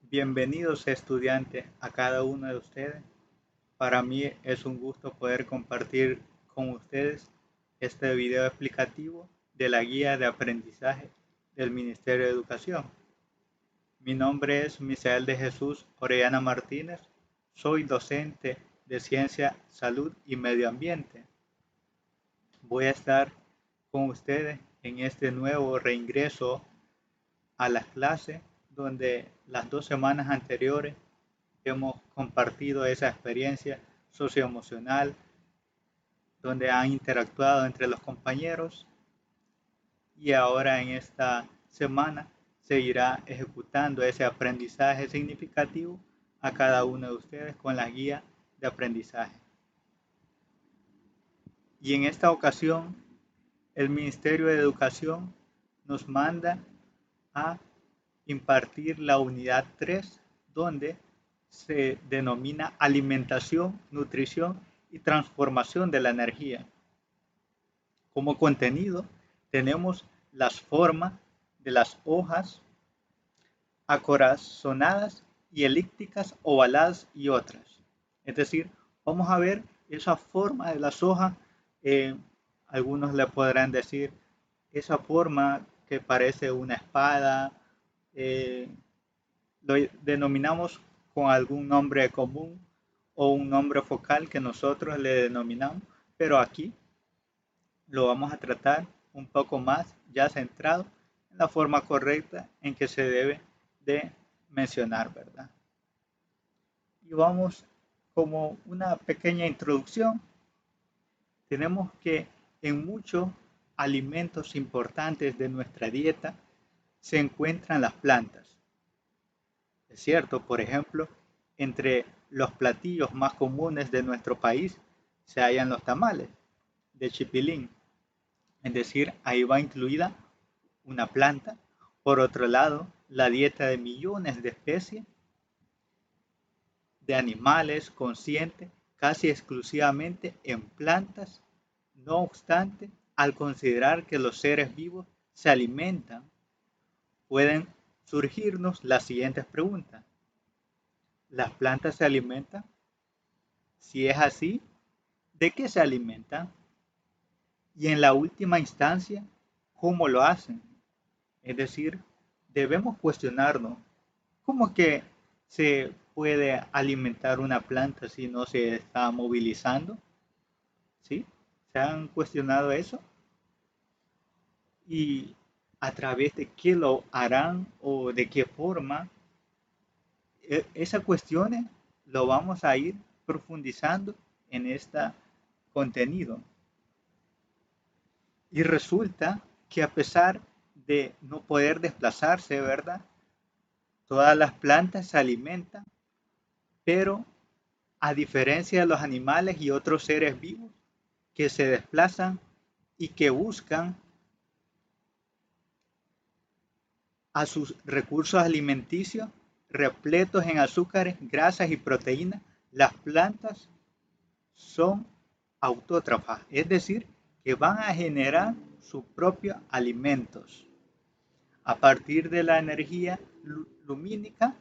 Bienvenidos estudiantes a cada uno de ustedes. Para mí es un gusto poder compartir con ustedes este video explicativo de la guía de aprendizaje del Ministerio de Educación. Mi nombre es Misael de Jesús Orellana Martínez. Soy docente de Ciencia, Salud y Medio Ambiente. Voy a estar con ustedes en este nuevo reingreso a las clases donde las 2 semanas anteriores hemos compartido esa experiencia socioemocional, donde han interactuado entre los compañeros y ahora en esta semana se irá ejecutando ese aprendizaje significativo a cada uno de ustedes con la guía de aprendizaje. Y en esta ocasión, el Ministerio de Educación nos manda a impartir la unidad 3, donde se denomina alimentación, nutrición y transformación de la energía. Como contenido tenemos las formas de las hojas acorazonadas y elípticas, ovaladas y otras. Es decir, vamos a ver esa forma de las hojas. eh, Algunos le podrán decir esa forma que parece una espada. eh, lo denominamos con algún nombre común o un nombre focal que nosotros le denominamos, pero aquí lo vamos a tratar un poco más ya centrado en la forma correcta en que se debe de mencionar, ¿verdad? Y vamos como una pequeña introducción. Tenemos que en muchos alimentos importantes de nuestra dieta se encuentran las plantas. Es cierto, por ejemplo, entre los platillos más comunes de nuestro país se hallan los tamales de chipilín, es decir, ahí va incluida una planta. Por otro lado, la dieta de millones de especies de animales consciente casi exclusivamente en plantas. No obstante, al considerar que los seres vivos se alimentan, pueden surgirnos las siguientes preguntas. ¿Las plantas se alimentan? Si es así, ¿de qué se alimentan? Y en la última instancia, ¿cómo lo hacen? Es decir, debemos cuestionarnos, ¿cómo es que se puede alimentar una planta si no se está movilizando? ¿Sí? ¿Se han cuestionado eso? ¿Y a través de qué lo harán o de qué forma? Esas cuestiones lo vamos a ir profundizando en este contenido. Y resulta que a pesar de no poder desplazarse, ¿verdad? Todas las plantas se alimentan, pero a diferencia de los animales y otros seres vivos que se desplazan y que buscan a sus recursos alimenticios repletos en azúcares, grasas y proteínas, las plantas son autótrafas, es decir, que van a generar sus propios alimentos a partir de la energía lumínica,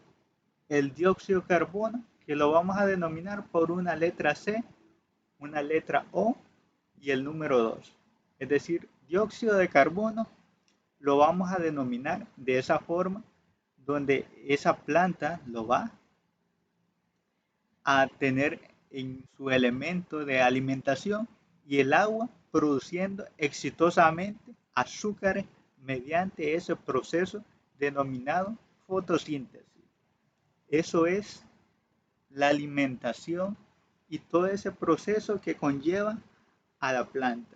el dióxido de carbono, que lo vamos a denominar por una letra C, una letra O y el número 2. Es decir, dióxido de carbono lo vamos a denominar de esa forma, donde esa planta lo va a tener en su elemento de alimentación, y el agua produciendo exitosamente azúcares mediante ese proceso denominado fotosíntesis. Eso es la alimentación y todo ese proceso que conlleva a la planta.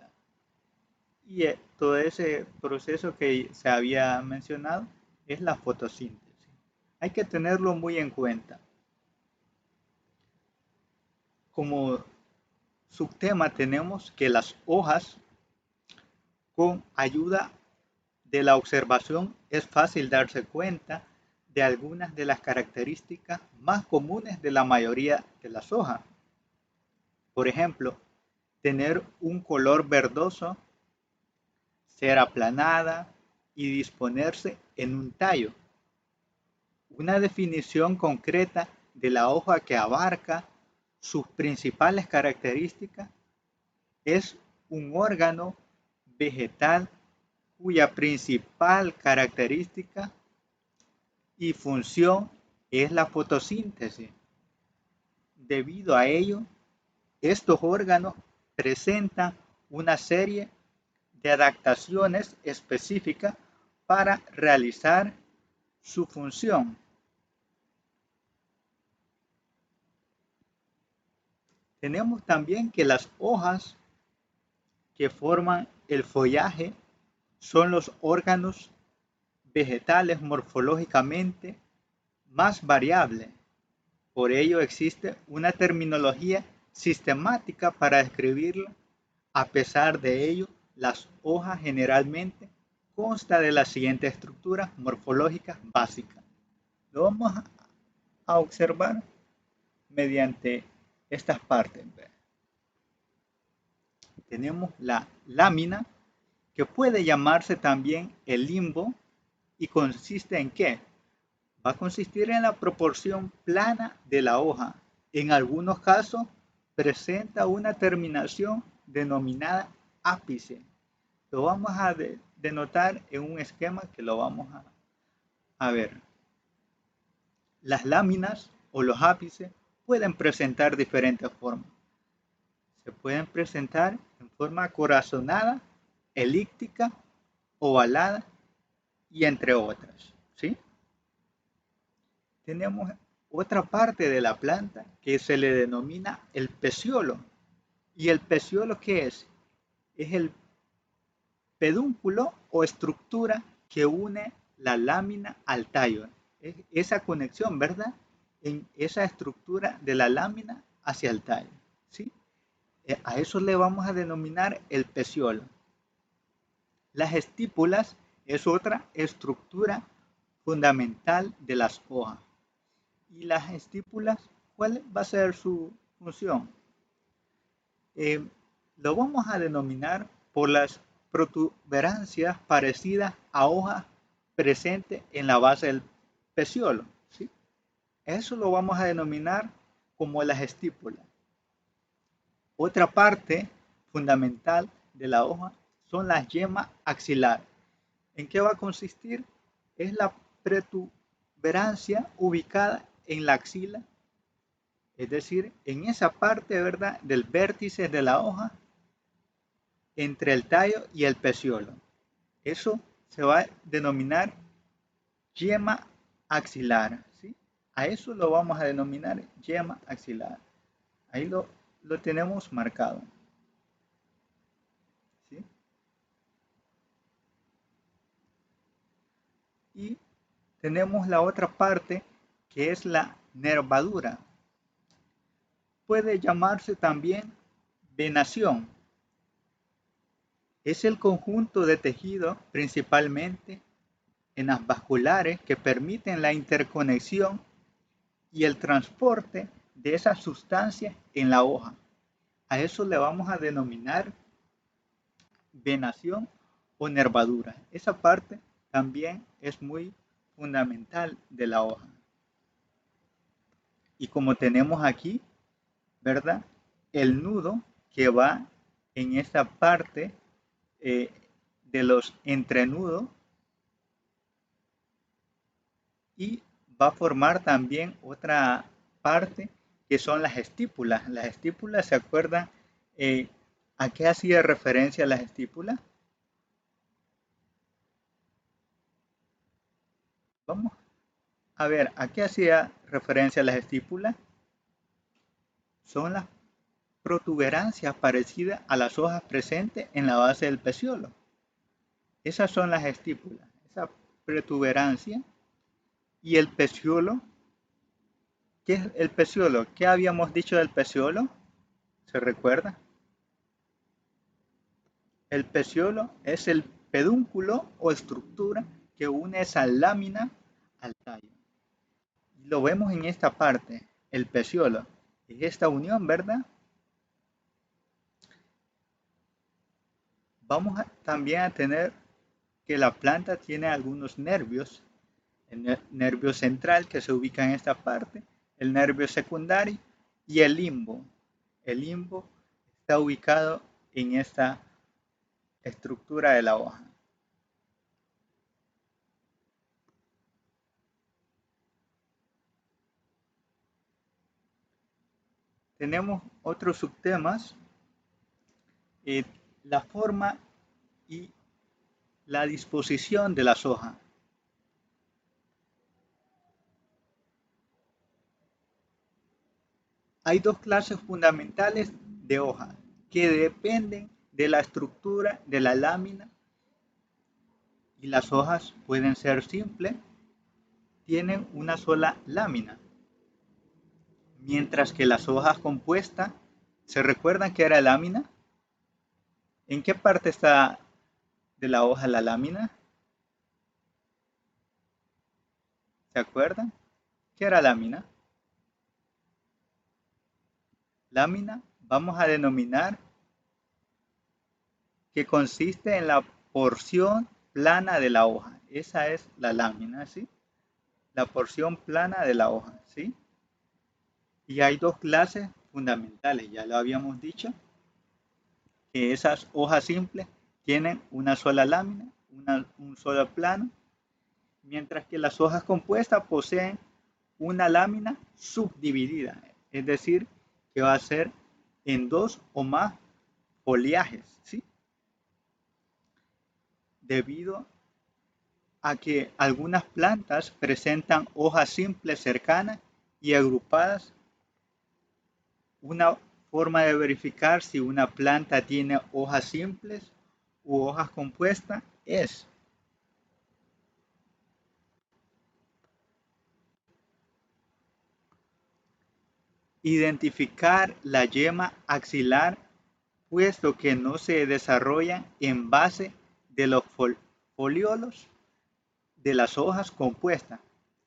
Y todo ese proceso que se había mencionado es la fotosíntesis. Hay que tenerlo muy en cuenta. Como subtema tenemos que las hojas, con ayuda de la observación, es fácil darse cuenta de algunas de las características más comunes de la mayoría de las hojas. Por ejemplo, tener un color verdoso, ser aplanada y disponerse en un tallo. una definición concreta de la hoja que abarca sus principales características es un órgano vegetal cuya principal característica y función es la fotosíntesis. Debido a ello, estos órganos presentan una serie de adaptaciones específicas para realizar su función. Tenemos también que las hojas que forman el follaje son los órganos vegetales morfológicamente más variables. Por ello existe una terminología sistemática para describirla. A pesar de ello, las hojas generalmente consta de la siguiente estructura morfológica básica. Lo vamos a observar mediante estas partes. Tenemos la lámina, que puede llamarse también el limbo, y consiste en qué? Va a consistir en la proporción plana de la hoja. En algunos casos presenta una terminación denominada ápice. Lo vamos a denotar en un esquema que lo vamos a ver. Las láminas o los ápices pueden presentar diferentes formas. Se pueden presentar en forma corazonada, elíptica, ovalada y entre otras, ¿sí? Tenemos otra parte de la planta que se le denomina el peciolo. ¿Y el peciolo qué es? Es el pedúnculo o estructura que une la lámina al tallo. Es esa conexión, ¿verdad? En esa estructura de la lámina hacia el tallo, ¿sí? A eso le vamos a denominar el peciolo. Las estípulas es otra estructura fundamental de las hojas. ¿Y las estípulas, cuál va a ser su función? Lo vamos a denominar por las protuberancias parecidas a hojas presentes en la base del peciolo, ¿sí? Eso lo vamos a denominar como las estípulas. Otra parte fundamental de la hoja son las yemas axilares. ¿En qué va a consistir? Es la protuberancia ubicada en la axila, es decir, en esa parte, ¿verdad?, del vértice de la hoja entre el tallo y el peciolo. Eso se va a denominar yema axilar, ¿sí? A eso lo vamos a denominar yema axilar. Ahí lo tenemos marcado, ¿sí? Y tenemos la otra parte que es la nervadura. Puede llamarse también venación. Es el conjunto de tejido, principalmente en las vasculares, que permiten la interconexión y el transporte de esas sustancias en la hoja. A eso le vamos a denominar venación o nervadura. Esa parte también es muy fundamental de la hoja. Y como tenemos aquí, ¿verdad?, el nudo que va en esta parte de los entrenudos, y va a formar también otra parte que son las estípulas. Las estípulas, ¿se acuerdan a qué hacía referencia las estípulas? Vamos a ver, ¿a qué hacía referencia las estípulas? Son las protuberancias parecidas a las hojas presentes en la base del peciolo. Esas son las estípulas, esa protuberancia. Y el peciolo, ¿qué es el peciolo? ¿Qué habíamos dicho del peciolo? ¿Se recuerda? El peciolo es el pedúnculo o estructura que une esa lámina al tallo. Y lo vemos en esta parte, el peciolo. Es esta unión, ¿verdad? Vamos también a tener que la planta tiene algunos nervios. el nervio central que se ubica en esta parte, el nervio secundario y el limbo. El limbo está ubicado en esta estructura de la hoja. Tenemos otros subtemas, la forma y la disposición de las hojas. Hay dos clases fundamentales de hojas que dependen de la estructura de la lámina y las hojas pueden ser simples, tienen una sola lámina, mientras que las hojas compuestas, ¿se recuerdan que era lámina? ¿En qué parte está de la hoja la lámina? ¿Se acuerdan? ¿Qué era lámina? Lámina vamos a denominar que consiste en la porción plana de la hoja. Esa es la lámina, ¿sí? La porción plana de la hoja, ¿sí? Y hay dos clases fundamentales, ya lo habíamos dicho, que esas hojas simples tienen una sola lámina, un solo plano, mientras que las hojas compuestas poseen una lámina subdividida, es decir, que va a ser en dos o más foliajes, ¿sí? Debido a que algunas plantas presentan hojas simples cercanas y agrupadas. Una forma de verificar si una planta tiene hojas simples u hojas compuestas es identificar la yema axilar, puesto que no se desarrollan en base de los foliolos de las hojas compuestas.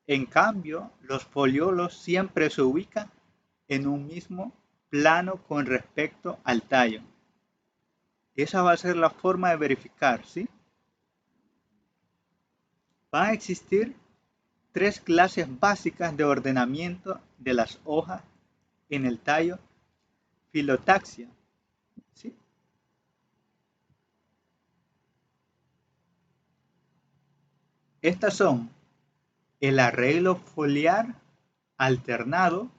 En cambio, los foliolos siempre se ubican en un mismo plano con respecto al tallo. Esa va a ser la forma de verificar, ¿sí? Va a existir tres clases básicas de ordenamiento de las hojas en el tallo: filotaxia, ¿sí? Estas son el arreglo foliar alternado,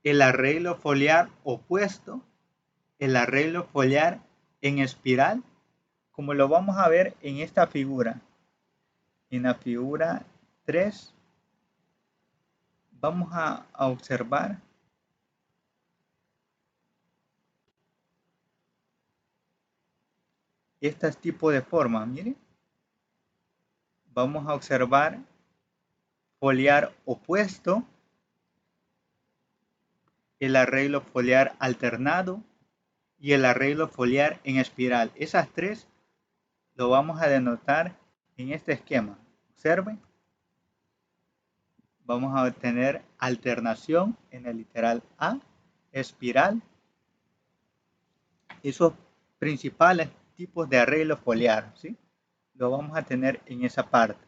el arreglo foliar opuesto, el arreglo foliar en espiral, como lo vamos a ver en esta figura. En la figura 3 vamos a observar este tipo de formas. Miren, vamos a observar foliar opuesto, el arreglo foliar alternado y el arreglo foliar en espiral. Esas tres lo vamos a denotar en este esquema. Observen, vamos a obtener alternación en el literal A, espiral, esos principales tipos de arreglo foliar, ¿sí? Lo vamos a tener en esa parte.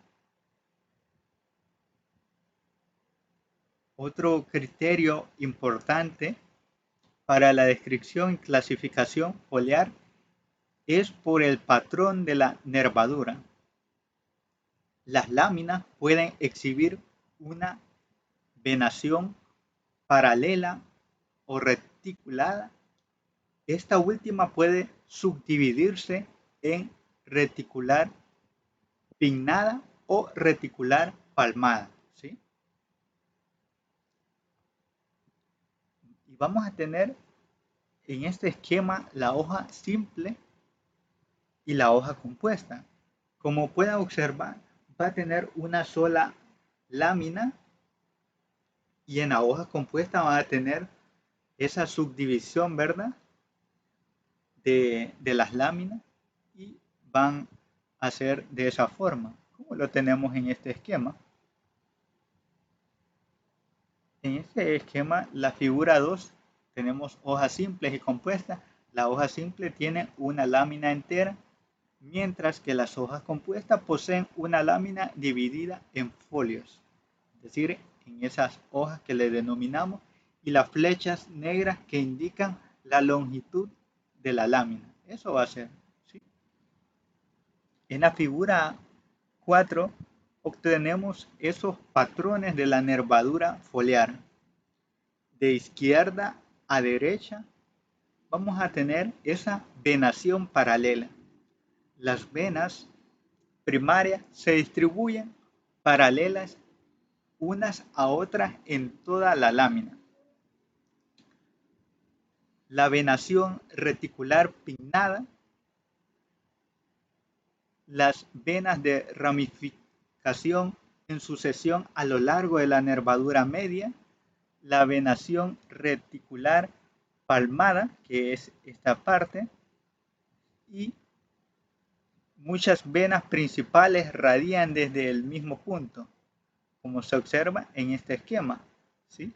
Otro criterio importante para la descripción y clasificación foliar es por el patrón de la nervadura. Las láminas pueden exhibir una venación paralela o reticulada. Esta última puede subdividirse en reticular pinnada o reticular palmada, ¿sí? Y vamos a tener en este esquema la hoja simple y la hoja compuesta. Como pueden observar, va a tener una sola lámina y en la hoja compuesta va a tener esa subdivisión, ¿verdad? De las láminas y van a ser de esa forma, como lo tenemos en este esquema. En este esquema, la figura 2, tenemos hojas simples y compuestas. La hoja simple tiene una lámina entera mientras que las hojas compuestas poseen una lámina dividida en folios, es decir, en esas hojas que le denominamos, y las flechas negras que indican la longitud de la lámina. Eso va a ser, ¿sí? En la figura 4 obtenemos esos patrones de la nervadura foliar. De izquierda a derecha vamos a tener esa venación paralela. Las venas primarias se distribuyen paralelas unas a otras en toda la lámina. La venación reticular pinnada, las venas de ramificación en sucesión a lo largo de la nervadura media, la venación reticular palmada, que es esta parte, y muchas venas principales radian desde el mismo punto, como se observa en este esquema, ¿sí?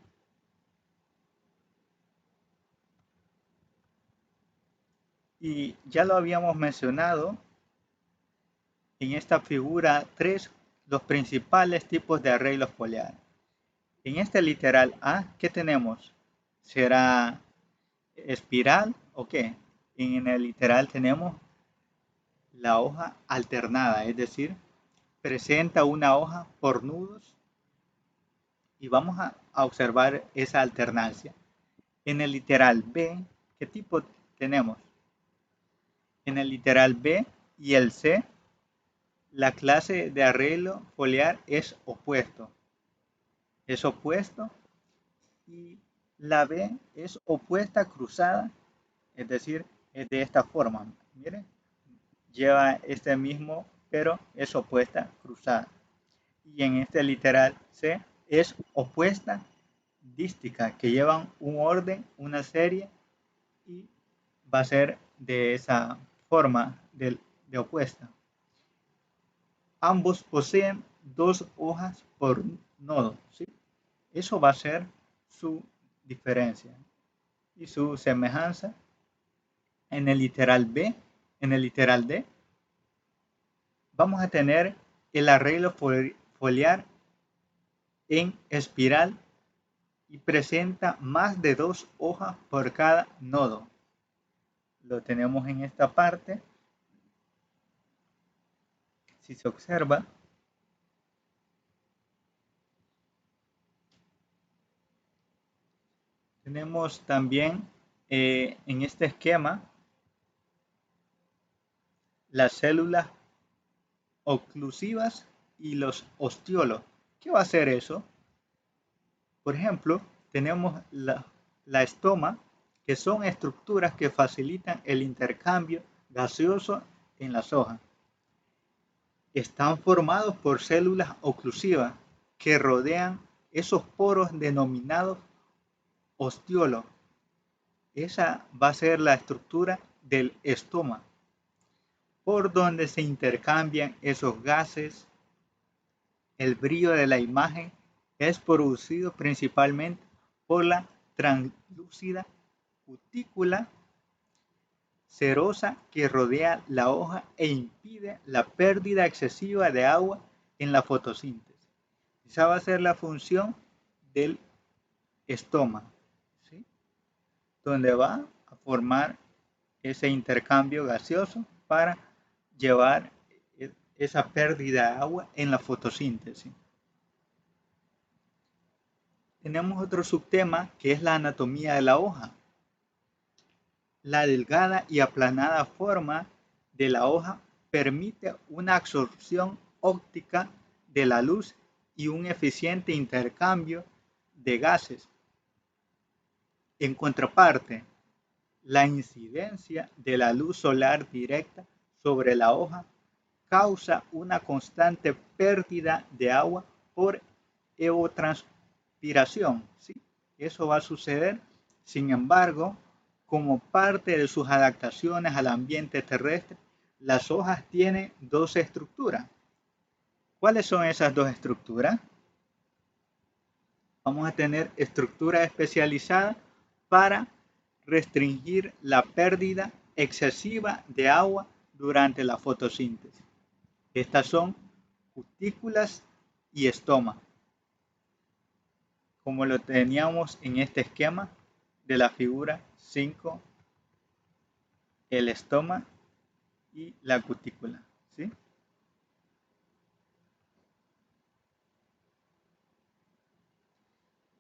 Y ya lo habíamos mencionado en esta figura 3, los principales tipos de arreglos foliares. En este literal A, ¿qué tenemos? ¿Será espiral o qué? En el literal tenemos la hoja alternada, es decir, presenta una hoja por nudos y vamos a observar esa alternancia. En el literal B, ¿qué tipo tenemos? En el literal B y el C, la clase de arreglo foliar es opuesto. Es opuesto y la B es opuesta cruzada, es decir, es de esta forma. Miren, lleva este mismo, pero es opuesta cruzada. Y en este literal C es opuesta dística, que llevan un orden, una serie, y va a ser de esa forma de opuesta. Ambos poseen 2 hojas por nodo, ¿sí? Eso va a ser su diferencia y su semejanza. En el literal B, en el literal D, vamos a tener el arreglo foliar en espiral y presenta más de 2 hojas por cada nodo. Lo tenemos en esta parte. Si se observa, tenemos también en este esquema las células oclusivas y los ostiolos. ¿Qué va a hacer eso? Por ejemplo, tenemos la estoma, que son estructuras que facilitan el intercambio gaseoso en las hojas. Están formados por células oclusivas que rodean esos poros denominados ostiolos. Esa va a ser la estructura del estoma, por donde se intercambian esos gases. El brillo de la imagen es producido principalmente por la translúcida cutícula cerosa que rodea la hoja e impide la pérdida excesiva de agua en la fotosíntesis. Esa va a ser la función del estoma, ¿sí? Donde va a formar ese intercambio gaseoso para llevar esa pérdida de agua en la fotosíntesis. Tenemos otro subtema que es la anatomía de la hoja. La delgada y aplanada forma de la hoja permite una absorción óptica de la luz y un eficiente intercambio de gases. En contraparte, la incidencia de la luz solar directa sobre la hoja causa una constante pérdida de agua por evapotranspiración, ¿sí? Eso va a suceder. Sin embargo, como parte de sus adaptaciones al ambiente terrestre, las hojas tienen 2 estructuras. ¿Cuáles son esas 2 estructuras? Vamos a tener estructuras especializadas para restringir la pérdida excesiva de agua durante la fotosíntesis. Estas son cutículas y estoma, como lo teníamos en este esquema de la figura 5, el estoma y la cutícula, ¿sí?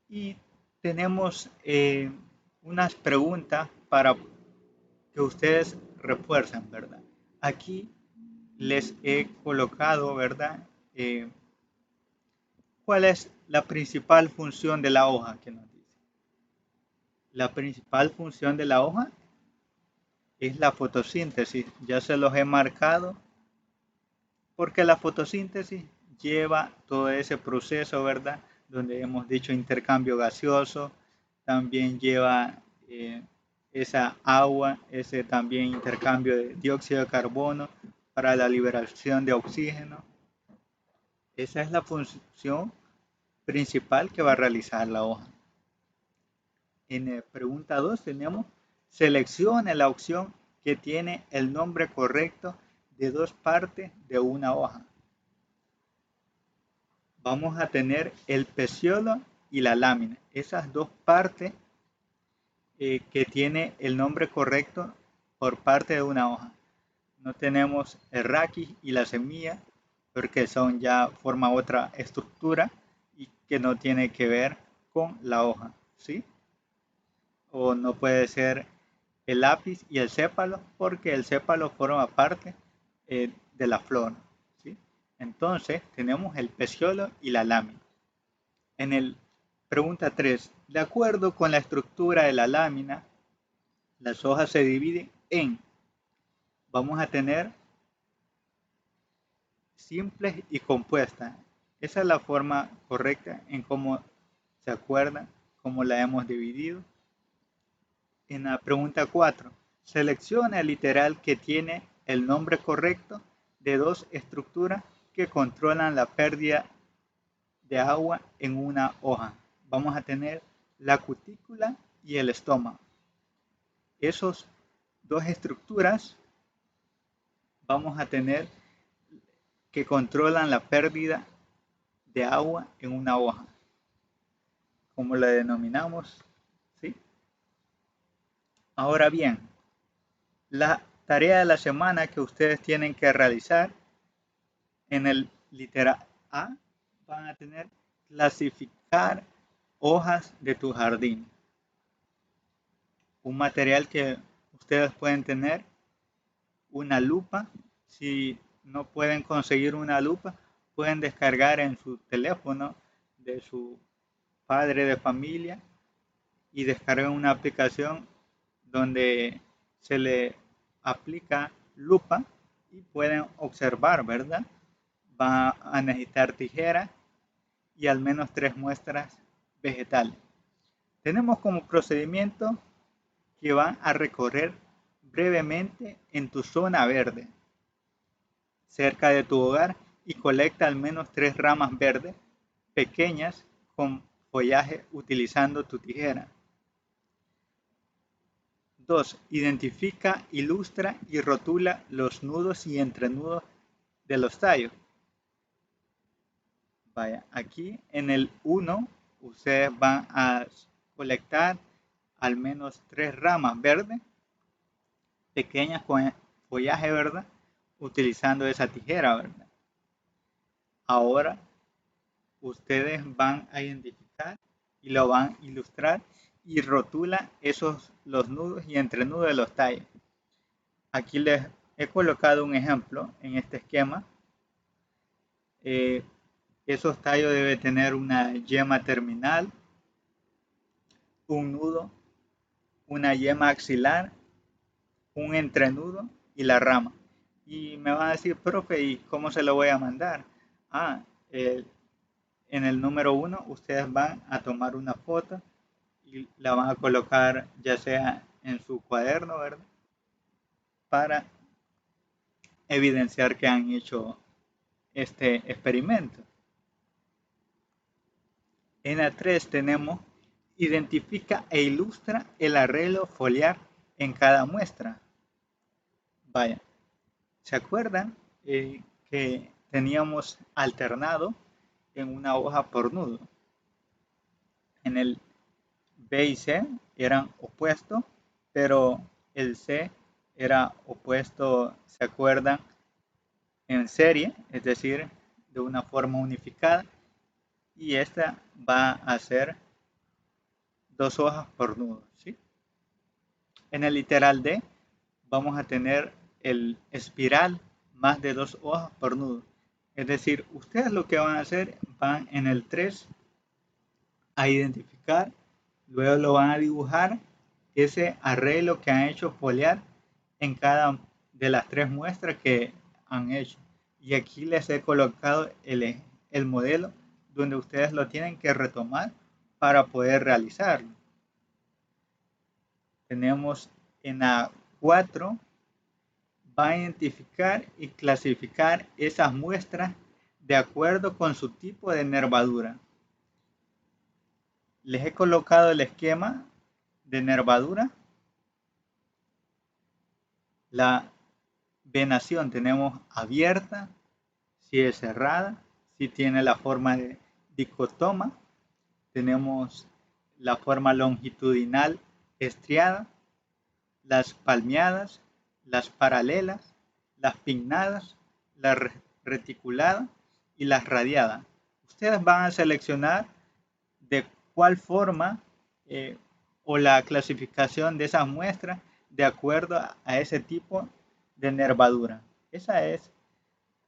Y tenemos unas preguntas para que ustedes refuercen, ¿verdad? Aquí les he colocado, ¿verdad? ¿Cuál es la principal función de la hoja que nos dice? La principal función de la hoja es la fotosíntesis. Ya se los he marcado porque la fotosíntesis lleva todo ese proceso, ¿verdad? Donde hemos dicho intercambio gaseoso, también lleva esa agua, ese también intercambio de dióxido de carbono para la liberación de oxígeno. Esa es la función principal que va a realizar la hoja. En pregunta 2 tenemos, seleccione la opción que tiene el nombre correcto de dos partes de una hoja. Vamos a tener el peciolo y la lámina, esas dos partes que tiene el nombre correcto por parte de una hoja. No tenemos el raquis y la semilla porque son ya forma otra estructura y que no tiene que ver con la hoja, ¿sí? O no puede ser el lápiz y el sépalo porque el sépalo forma parte de la flor, ¿sí? Entonces tenemos el peciolo y la lámina. En el pregunta 3, de acuerdo con la estructura de la lámina, las hojas se dividen en, vamos a tener simples y compuestas. Esa es la forma correcta en cómo se acuerdan, cómo la hemos dividido. En la pregunta 4, selecciona el literal que tiene el nombre correcto de dos estructuras que controlan la pérdida de agua en una hoja. Vamos a tener la cutícula y el estoma. Esas dos estructuras vamos a tener que controlan la pérdida de agua en una hoja. Como la denominamos, ¿sí? Ahora bien, la tarea de la semana que ustedes tienen que realizar en el literal A van a tener clasificar hojas de tu jardín. Un material que ustedes pueden tener, una lupa. Si no pueden conseguir una lupa, pueden descargar en su teléfono de su padre de familia y descargan una aplicación donde se le aplica lupa y pueden observar, ¿verdad? Va a necesitar tijeras y al menos 3 muestras vegetales. Tenemos como procedimiento que van a recorrer brevemente en tu zona verde cerca de tu hogar y colecta al menos 3 ramas verdes pequeñas con follaje utilizando tu tijera. 2. Identifica, ilustra y rotula los nudos y entrenudos de los tallos. Vaya, aquí en el 1 ustedes van a colectar al menos 3 ramas verdes pequeñas con follaje verde utilizando esa tijera, ¿verdad? Ahora ustedes van a identificar y lo van a ilustrar y rotula los nudos y entrenudos de los tallos. Aquí les he colocado un ejemplo en este esquema. Esos tallos deben tener una yema terminal, un nudo, una yema axilar, un entrenudo y la rama. Y me van a decir, profe, ¿y cómo se lo voy a mandar? En el número 1 ustedes van a tomar una foto y la van a colocar ya sea en su cuaderno, ¿verdad? Para evidenciar que han hecho este experimento. En la 3 tenemos, identifica e ilustra el arreglo foliar en cada muestra. Vaya, ¿Se acuerdan que teníamos alternado en una hoja por nudo? En el B y C eran opuestos, pero el C era opuesto, ¿se acuerdan? En serie, es decir, de una forma unificada, y esta va a ser dos hojas por nudo, ¿sí? En el literal D vamos a tener el espiral más de dos hojas por nudo. Es decir, ustedes lo que van a hacer, van en el 3 a identificar, luego lo van a dibujar ese arreglo que han hecho foliar en cada de las tres muestras que han hecho. Y aquí les he colocado el modelo donde ustedes lo tienen que retomar para poder realizarlo. Tenemos en A4, va a identificar y clasificar esas muestras de acuerdo con su tipo de nervadura. Les he colocado el esquema de nervadura. La venación tenemos abierta, si es cerrada, si tiene la forma de dicotoma, tenemos la forma longitudinal estriada, las palmeadas, las paralelas, las pinnadas, la reticulada y las radiadas. Ustedes van a seleccionar de cuál forma o la clasificación de esas muestras de acuerdo a ese tipo de nervadura. Esas es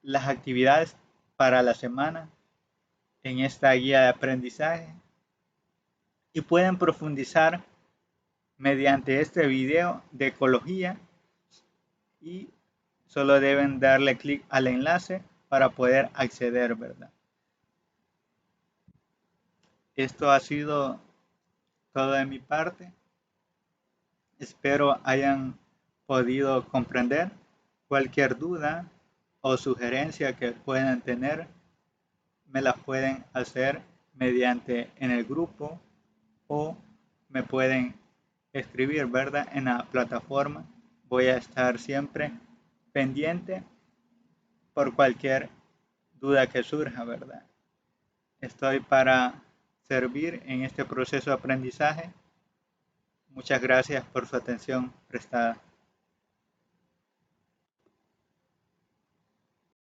las actividades para la semana en esta guía de aprendizaje y pueden profundizar mediante este video de ecología y solo deben darle clic al enlace para poder acceder, ¿verdad? Esto ha sido todo de mi parte. Espero hayan podido comprender. Cualquier duda o sugerencia que puedan tener, me las pueden hacer mediante en el grupo o me pueden escribir, ¿verdad? En la plataforma. Voy a estar siempre pendiente por cualquier duda que surja, ¿verdad? Estoy para servir en este proceso de aprendizaje. Muchas gracias por su atención prestada.